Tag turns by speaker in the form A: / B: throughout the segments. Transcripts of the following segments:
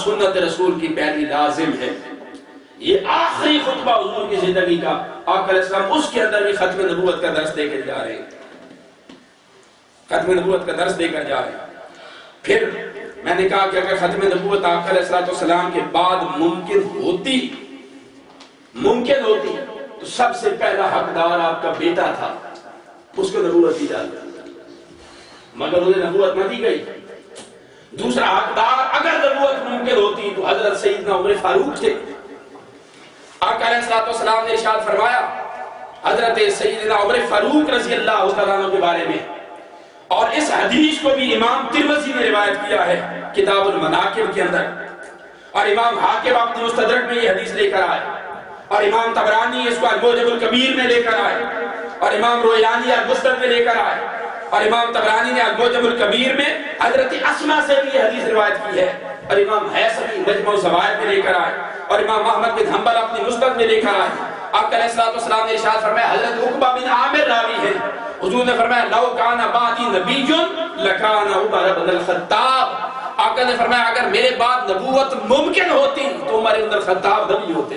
A: سنت رسول کی پیروی لازم ہے۔ یہ آخری خطبہ حضور کی زندگی کا، آقا علیہ السلام اس کے اندر بھی ختم نبوت کا درس دے کر جا رہے ہیں، ختم نبوت کا درس دے کر جا رہے ہیں۔ پھر میں نے کہا کہ اگر ختم نبوت آقا علیہ السلام کے بعد ممکن ہوتی تو سب سے پہلا حقدار آپ کا بیٹا تھا، اس کو نبوت دی جاتی، مگر انہیں نبوت نہ دی گئی۔ دوسرا حقدار اگر نبوت ممکن ہوتی تو حضرت سیدنا عمر فاروق تھے۔ آقا علیہ السلام نے ارشاد فرمایا حضرت سیدنا عمر فاروق رضی اللہ تعالیٰ عنہ کے بارے میں، اور اس حدیث کو بھی امام ترمذی نے روایت کیا ہے کتاب المناقب کے اندر، اور امام حاکم اپنے مستدرک میں یہ حدیث لے کر آئے، اور امام طبرانی اس کو المعجم الکبیر میں لے کر آئے، اور امام رویانی المسند میں لے کر آئے، اور امام طبرانی نے المعجم الکبیر میں حضرت اسما سے بھی یہ حدیث روایت کی ہے، اور امام حیثمی مجمع الزوائد میں لے کر آئے، اور امام احمد بن حنبل اپنی مسند میں لے کر آئے۔ آقا علیہ السلام نے ارشاد فرمایا، حضرت عقبہ بن عامر راوی ہے، حضور نے فرمایا لو کان بعدی نبی لکان عمر بن الخطاب، آقا نے فرمایا اگر میرے بعد نبوت ممکن ہوتی تو عمر بن الخطاب نبی ہوتے،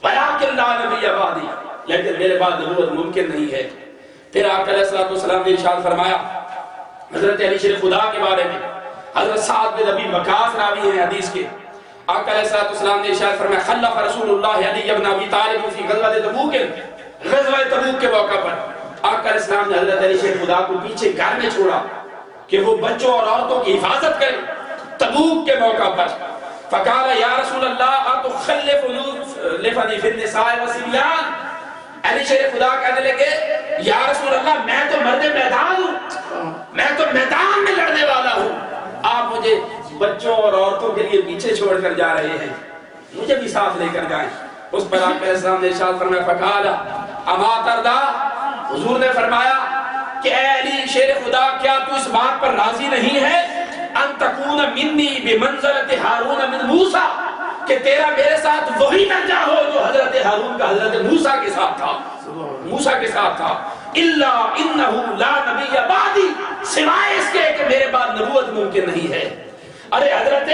A: ولیکن لا نبی بعدی، لیکن میرے بعد نبوت ممکن نہیں ہے۔ پھر آقا علیہ السلام نے ارشاد فرمایا حضرت علی شیر خدا کے بارے میں، حضرت سعد بن ابی وقاص راوی ہیں حدیث کے، آقا علیہ السلام نے ارشاد فرمایا خلف رسول اللہ علی بن ابی طالب فی غزوہ تبوک، غزوہ تبوک کے موقع پر آقا علیہ السلام نے حضرت علی شیر خدا کو پیچھے گھر میں چھوڑا کہ وہ بچوں اور عورتوں کی حفاظت کریں تبوک کے موقع پر۔ فقال یا رسول اللہ اتخلفنی فی النساء والصبیان، علی شیر خدا کہنے لگے یا رسول اللہ میں تو مرد میدان ہوں، میں تو میدان میں لڑنے والا ہوں، آپ مجھے بچوں اور عورتوں کے لیے پیچھے چھوڑ کر جا رہے ہیں، مجھے بھی ساتھ لے کر جائیں۔ اس پر آقا علیہ السلام نے ارشاد فرمایا فقال اما ترضى، حضور نے فرمایا کہ اے علی شیر خدا کیا تو اس بات پر راضی نہیں ہے ان تکون منی بمنزلت ہارون من موسیٰ، کہ تیرا میرے ساتھ وہی درجہ ہو جو حضرت ہارون کا حضرت موسیٰ کے ساتھ تھا، موسیٰ کے ساتھ تھا، الا انہ لا نبی بعدی، سوائے اس کے کہ میرے بعد نبوت ممکن نہیں ہے۔ ارے حضرت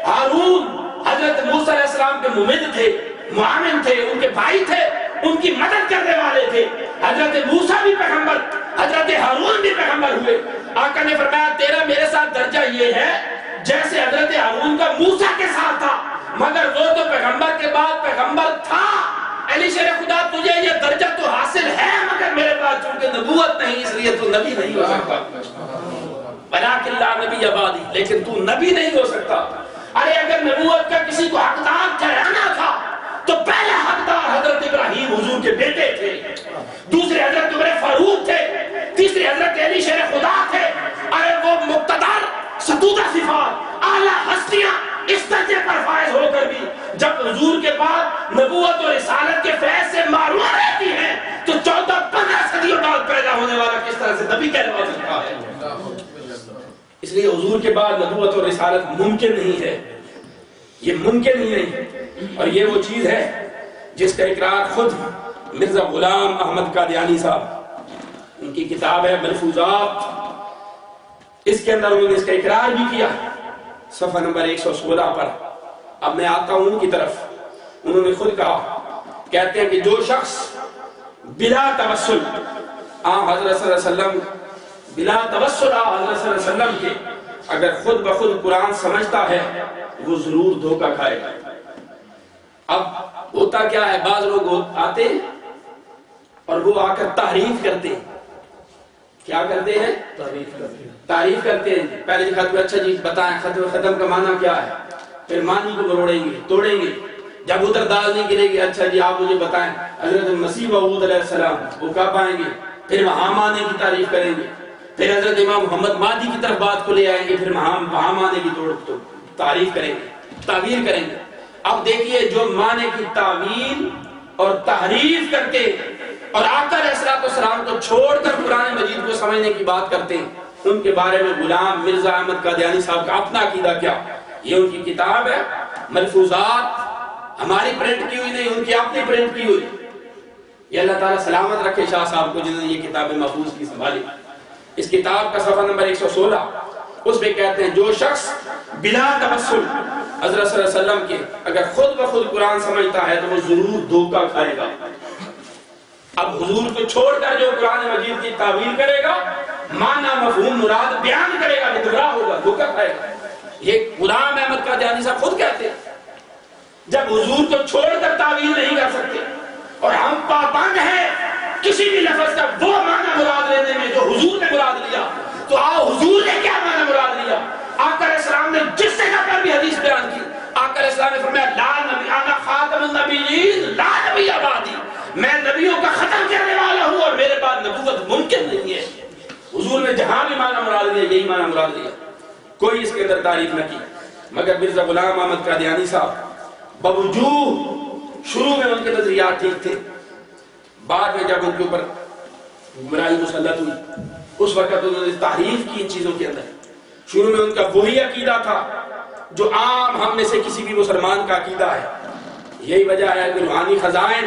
A: ہارون حضرت موسیٰ علیہ السلام کے ممد تھے، معاون تھے، ان کے بھائی تھے، ان کی مدد کرنے والے تھے۔ حضرت موسیٰ بھی پیغمبر، حضرت ہارون بھی پیغمبر ہوئے۔ آقا نے فرمایا تیرا میرے ساتھ درجہ یہ ہے جیسے حضرت ہارون کا موسیٰ کے ساتھ تھا، مگر وہ تو پیغمبر کے بعد پیغمبر تھا۔ علی شیر خدا تجھے یہ درجہ تو حاصل ہے، مگر میرے پاس چونکہ نبوت نہیں اس لیے تو نبی نہیں ہو سکتا، ولیکن لا نبی بعدی، لیکن تو نبی نہیں ہو سکتا۔ ارے اگر نبوت کا کسی کو حقدار ٹھہرانا تھا تو پہلا حقدار حضرت ابراہیم حضور کے بیٹے تھے، دوسرے حضرت عمر فاروق تھے، تیسرے حضرت علی شیر خدا تھے۔ ارے وہ مقتدر ستودہ صفات اعلیٰ ہستیاں اس درجے پر فائز ہو کر بھی جب حضور کے بعد نبوت اور رسالت کے فیض سے معروم رہتی ہیں تو 14-15 صدیوں بعد پیدا ہونے والا کس طرح سے نبی کہلوا سکتا ہے؟ اس لیے حضور کے بعد نبوت اور رسالت ممکن نہیں ہے، یہ ممکن ہی نہیں۔ اور یہ وہ چیز ہے جس کا اقرار خود مرزا غلام احمد قادیانی صاحب، ان کی کتاب ہے ملفوظات، اس کے اندر انہوں نے اس کا اقرار بھی کیا صفحہ نمبر 116 پر۔ اب میں آتا ہوں ان کی طرف، انہوں نے خود کہا، کہتے ہیں کہ جو شخص بلا توسل حضرت صلی اللہ علیہ وسلم بلا توسل حضرت صلی اللہ علیہ وسلم کے اگر خود بخود قرآن سمجھتا ہے وہ ضرور دھوکہ کھائے گا۔ اب ہوتا کیا ہے، بعض لوگ آتے ہیں اور وہ آ کر تحریف کرتے ہیں۔ کیا کرتے ہیں؟ تعریف کرتے ہیں۔ پہلے ختم اچھا جی بتائیں ختم کا معنی کیا ہے، پھر معنی کو مروڑیں گے، توڑیں گے۔ جب ادھر دال نہیں گرے گی، اچھا جی آپ مجھے بتائیں حضرت مسیح موعود علیہ السلام وہ کب آئیں گے، پھر وہاں معنی کی تعریف کریں گے، پھر حضرت امام محمد مہدی کی طرف بات کو لے آئیں گے، پھر وہاں معنی کی تعریف کریں گے، تعبیر کریں گے۔ اب دیکھیے جو معنی کی تعویل اور تحریف کرتے اور آقا علیہ السلام کو چھوڑ کر قرآن مجید کو سمجھنے کی بات کرتے ہیں، ان کے بارے میں غلام مرزا احمد قادیانی صاحب کا اپنا عقیدہ کیا، یہ ان کی کتاب ہے ملفوظات، ہماری پرنٹ کی ہوئی نہیں، ان کی اپنی پرنٹ کی ہوئی۔ یہ اللہ تعالیٰ سلامت رکھے شاہ صاحب کو جنہوں نے یہ کتابیں محفوظ کی سنبھالی۔ اس کتاب کا صفحہ نمبر 116 اس میں کہتے ہیں جو شخص بلا توسل حضرت صلی اللہ علیہ وسلم کے اگر خود بخود قرآن سمجھتا ہے تو وہ ضرور دھوکہ کھائے گا۔ اب حضور کو چھوڑ کر جو قرآن مجید کی تعویل کرے گا، معنی مفہوم مراد بیان کرے گا، وہ گمراہ ہوگا، دھوکہ کھائے گا۔ یہ غلام احمد قادیانی صاحب خود کہتے ہیں جب حضور کو چھوڑ کر تعویل نہیں کر سکتے اور ہم پابند ہیں کسی بھی لفظ کا وہ معنی مراد لینے میں جو حضور نے مراد لیا، تو آؤ حضور نے کیا معنی مراد لیا؟ آقا علیہ السلام نے جس جگہ پر بھی حدیث بیان کی، آقا علیہ السلام نے فرمایا لا نبی انا خاتم النبیین لا نبی بعدی، میں نبیوں کا ختم کرنے والا ہوں اور میرے بعد نبوت ممکن نہیں ہے۔ حضور نے جہاں بھی معنی مراد لیا یہی معنی مراد لیا، کوئی اس کے اندر تعریف نہ کی۔ مگر مرزا غلام احمد قادیانی صاحب باوجود شروع میں ان کے نظریات ٹھیک تھے، بعد میں جب ان کے اوپر گمراہی مسلط ہوئی اس وقت انہوں نے تحریف کی ان چیزوں کے اندر۔ شروع میں ان کا وہی عقیدہ تھا جو عام ہم میں سے کسی بھی مسلمان کا عقیدہ ہے۔ یہی وجہ ہے کہ روحانی خزائن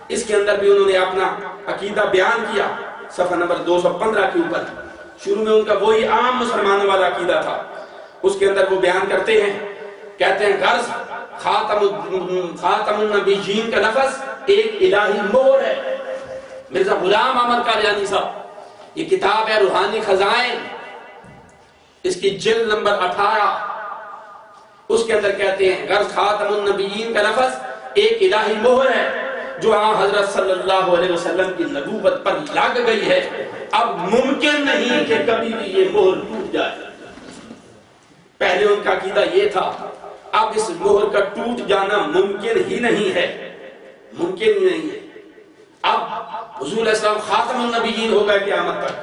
A: اس کے اندر بھی انہوں نے اپنا عقیدہ بیان کیا صفحہ نمبر 215 کے اوپر۔ شروع میں ان کا وہی عام مسلمانوں والا عقیدہ تھا، اس کے اندر وہ بیان کرتے ہیں، کہتے ہیں غرض خاتم النبیین کا لفظ ایک الہی مہر ہے۔ مرزا غلام احمد قادیانی صاحب، یہ کتاب ہے روحانی خزائن، اس کی جلد نمبر 18، اس کے اندر کہتے ہیں غرض خاتم النبیین کا لفظ ایک الہی مہر ہے جو حضرت صلی اللہ علیہ وسلم کی نبوت پر لگ گئی ہے، اب ممکن نہیں کہ کبھی بھی یہ مہر ٹوٹ جائے۔ پہلے ان کا عقیدہ یہ تھا، اب اس مہر کا ٹوٹ جانا ممکن ہی نہیں ہے، ممکن ہی نہیں ہے۔ اب حضور علیہ السلام خاتم النبیین ہو گئے قیامت تک،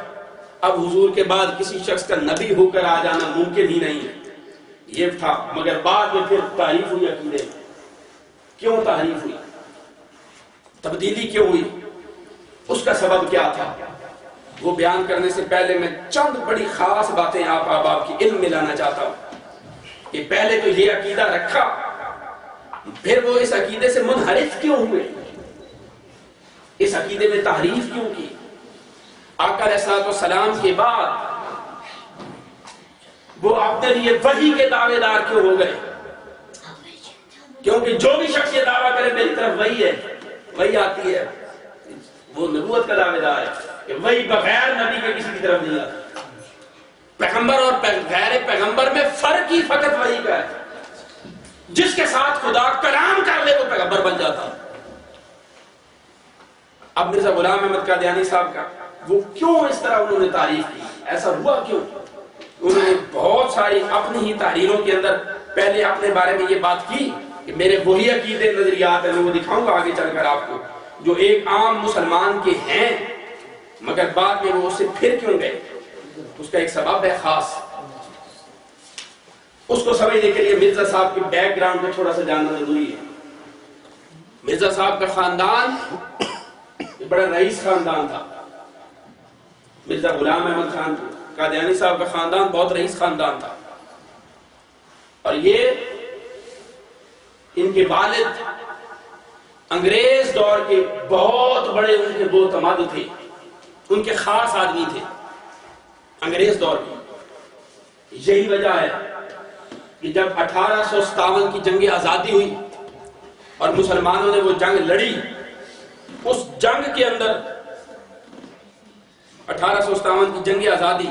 A: اب حضور کے بعد کسی شخص کا نبی ہو کر آ جانا ممکن ہی نہیں ہے، یہ تھا۔ مگر بعد میں پھر تعریف ہوئی عقیدے میں۔ کیوں تعریف ہوئی؟ تبدیلی کیوں ہوئی؟ اس کا سبب کیا تھا؟ وہ بیان کرنے سے پہلے میں چند بڑی خاص باتیں آپ احباب کی علم میں لانا چاہتا ہوں کہ پہلے تو یہ عقیدہ رکھا، پھر وہ اس عقیدے سے منحرف کیوں ہوئے، اس عقیدے میں تحریف کیوں کی؟ آقا علیہ السلام کے بعد وہ اپنے لیے وحی کے دعوے دار کیوں ہو گئے؟ کیونکہ جو بھی شخص یہ دعویٰ کرے میری طرف وحی ہے، وحی آتی ہے، وہ نبوت کا دعوے دار ہے کہ وحی بغیر نبی کے کسی کی طرف نہیں آتی۔ پیغمبر اور غیر پیغمبر میں فرق ہی فقط وحی کا ہے، جس کے ساتھ خدا کلام کر لے وہ پیغمبر بن جاتا۔ اب مرزا غلام احمد قادیانی صاحب کا وہ کیوں اس طرح انہوں نے تعریف کی، ایسا ہوا کیوں؟ انہوں نے بہت ساری اپنی ہی تحریروں کے اندر پہلے اپنے بارے میں یہ بات کی کہ میرے وہی عقیدے نظریات ہیں، میں وہ دکھاؤں گا آگے چل کر آپ کو، جو ایک عام مسلمان کے ہیں، مگر بعد میں وہ اس سے پھر کیوں گئے، اس کا ایک سبب ہے خاص۔ اس کو سمجھنے کے لیے مرزا صاحب کی بیک گراؤنڈ کو تھوڑا سا جاننا ضروری ہے۔ مرزا صاحب کا خاندان بڑا رئیس خاندان تھا۔ مرزا غلام احمد خان قادیانی صاحب کا خاندان بہت رئیس خاندان تھا، اور یہ ان کے والد انگریز دور کے بہت بڑے ان کے دو تماد تھے، ان کے خاص آدمی تھے انگریز دور کے۔ یہی وجہ ہے کہ جب 1857 کی جنگ آزادی ہوئی اور مسلمانوں نے وہ جنگ لڑی، اس جنگ کے اندر 1857 کی جنگ آزادی،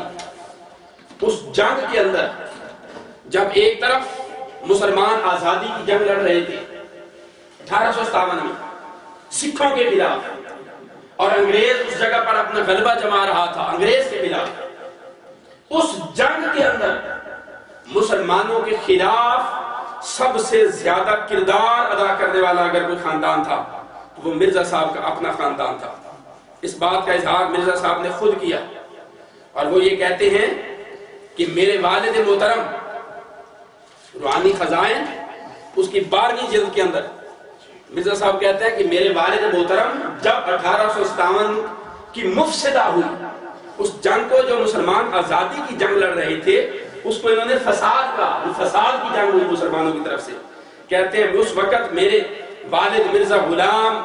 A: اس جنگ کے اندر جب ایک طرف مسلمان آزادی کی جنگ لڑ رہے تھے 1857 میں سکھوں کے خلاف، اور انگریز اس جگہ پر اپنا غلبہ جما رہا تھا انگریز کے خلاف، اس جنگ کے اندر مسلمانوں کے خلاف سب سے زیادہ کردار ادا کرنے والا اگر کوئی خاندان تھا تو وہ مرزا صاحب کا اپنا خاندان تھا۔ اس بات کا اظہار مرزا صاحب نے خود کیا، اور وہ یہ کہتے ہیں کہ میرے والد محترم، روحانی خزائن اس کی 12ویں جلد کے اندر مرزا صاحب کہتے ہیں کہ میرے والد محترم جب 1857 کی مفسدہ ہوئی، اس جنگ کو جو مسلمان آزادی کی جنگ لڑ رہے تھے اس کو انہوں نے فساد کہا، فساد کی جنگ ہوئی مسلمانوں کی طرف سے۔ کہتے ہیں اس وقت میرے والد مرزا غلام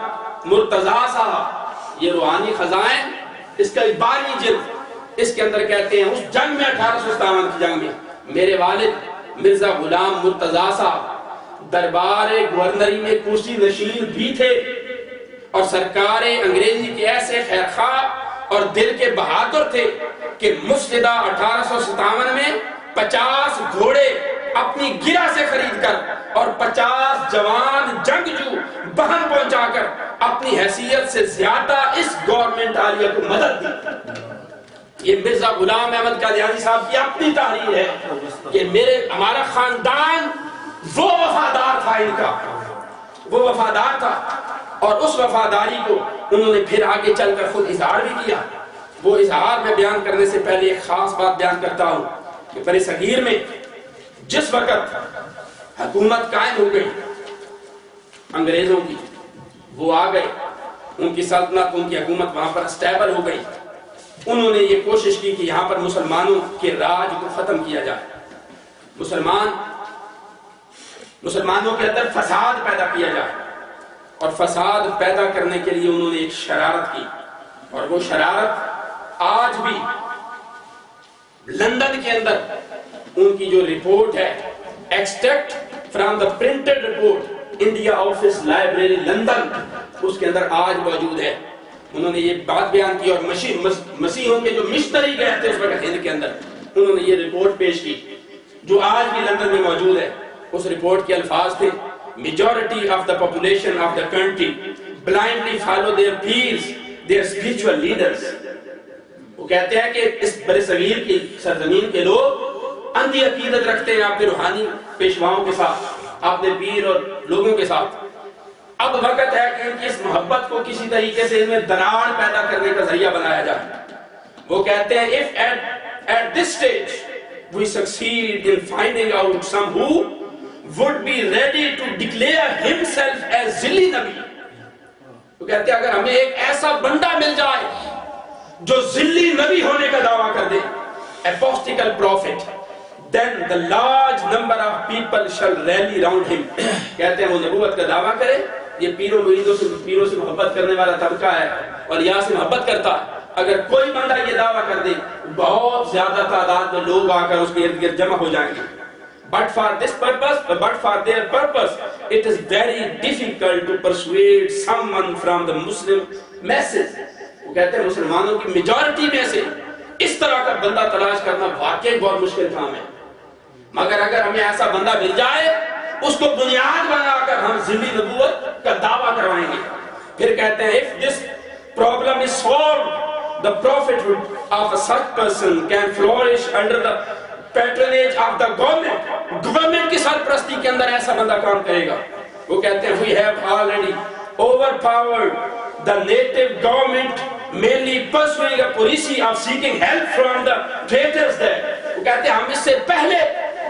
A: مرتضیٰ صاحب، یہ روحانی خزائن اس کا 12ویں جلد اس کے اندر کہتے ہیں اس جنگ میں 1857 کی جنگ میں میرے والد مرزا غلام مرتضیٰ صاحب دربار گورنری میں کرسی نشین بھی تھے اور سرکار انگریزی کے ایسے خیرخواہ اور دل کے بہادر تھے کہ مجدہ 1857 میں 50 گھوڑے اپنی گرہ سے خرید کر اور 50 جوان جنگجو بہن پہنچا کر اپنی حیثیت سے زیادہ اس گورنمنٹ عالیہ کو مدد دی۔ یہ مرزا غلام احمد قادیانی صاحب کی اپنی تحریر ہے کہ ہمارا خاندان وہ وفادار تھا، ان کا وہ وفادار تھا، اور اس وفاداری کو انہوں نے پھر آگے چل کر خود اظہار بھی کیا۔ وہ اظہار میں بیان کرنے سے پہلے ایک خاص بات بیان کرتا ہوں کہ بر صغیر میں جس وقت حکومت قائم ہو گئی انگریزوں کی، وہ آ گئے، ان کی سلطنت، ان کی حکومت وہاں پر اسٹیبل ہو گئی، انہوں نے یہ کوشش کی کہ یہاں پر مسلمانوں کے راج کو ختم کیا جائے، مسلمانوں کے اندر فساد پیدا کیا جائے، اور فساد پیدا کرنے کے لیے انہوں نے ایک شرارت کی، اور وہ شرارت آج بھی لندن کے اندر ان کی جو رپورٹ ہے extract from the printed report India office library London, اس کے اندر آج موجود ہے۔ انہوں نے یہ بات بیان کی، اور مسیحوں کے جو مشنری گئے تھے اس وقت ہند کے اندر، انہوں نے یہ رپورٹ پیش کی جو آج بھی لندن میں موجود ہے۔ اس رپورٹ کے الفاظ تھے majority of the population of the country blindly follow their peers, their spiritual leaders۔ وہ کہتے ہیں کہ اس بر صغیر کی سرزمین کے لوگ اندھی عقیدت رکھتے ہیں اپنے روحانی پیشواؤں کے ساتھ، اپنے پیر اور لوگوں کے ساتھ۔ اب وقت ہے کہ ان کی اس محبت کو کسی طریقے سے ان میں دراڑ پیدا کرنے کا ذریعہ بنایا جائے۔ وہ کہتے ہیں if at this stage we succeed in finding out some who would be ready to declare himself as ذلی نبی، وہ کہتے ہیں اگر ہمیں ایک ایسا بندہ مل جائے جو ذلی نبی ہونے کا دعویٰ کر دے، apostolic prophet, then the large number of people shall rally round him۔ کہتے ہیں وہ نبوت کا دعویٰ کرے، یہ پیروں سے محبت کرنے والا طبقہ ہے اور یہاں سے محبت کرتا ہے، اگر کوئی بندہ یہ دعویٰ کر دے بہت زیادہ تعداد میں لوگ آ کر اس کے ارد گرد جمع ہو جائیں گے۔ But for their purpose, it is very difficult to persuade someone from the Muslim masses۔ وہ کہتے ہیں مسلمانوں کی میجورٹی میں سے اس طرح کا بندہ تلاش کرنا واقعی بہت مشکل کام ہے، مگر اگر ہمیں ایسا بندہ مل جائے اس کو بنیاد بنا کر ہم ذلی نبوت کا دعویٰ کروائیں گے۔ پھر کہتے ہیں if this problem is solved, the prophethood of a such person can flourish under the patronage of the government کی سرپرستی کے اندر ایسا بندہ کام کرے گا۔ وہ کہتے ہیں we have already overpowered the native government, mainly pursuing a policy of seeking help from the traitors there۔ وہ کہتے ہیں ہم اس سے پہلے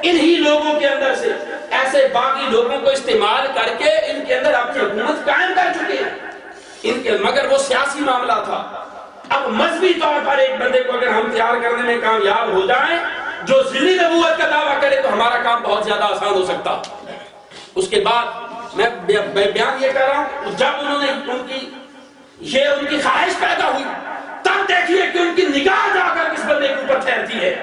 A: انہی لوگوں کے اندر سے ایسے باقی لوگوں کو استعمال کر کے ان کے اندر اپنی حکومت قائم کر چکے ہیں، مگر وہ سیاسی معاملہ تھا۔ اب مذہبی طور پر ایک بندے کو اگر ہم تیار کرنے میں کامیاب ہو جائیں جو ذلی نبوت کا دعویٰ کرے تو ہمارا کام بہت زیادہ آسان ہو سکتا۔ اس کے بعد میں بیان یہ کر رہا ہوں، جب انہوں نے ان کی خواہش پیدا ہوئی، تب دیکھیے کہ ان کی نگاہ جا کر کس بندے کے اوپر ٹھہرتی ہے۔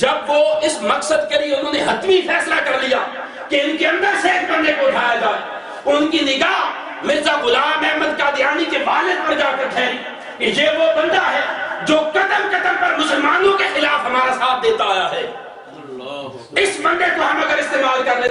A: جب وہ اس مقصد کے لیے انہوں نے حتمی فیصلہ کر لیا کہ ان کے اندر سے ایک بندے کو اٹھایا جائے، ان کی نگاہ مرزا غلام احمد قادیانی کے والد پر جا کر ٹھہری کہ یہ وہ بندہ ہے جو قدم قدم پر مسلمانوں کے خلاف ہمارا ساتھ دیتا آیا ہے۔ اس بندے کو ہم اگر استعمال کر لیں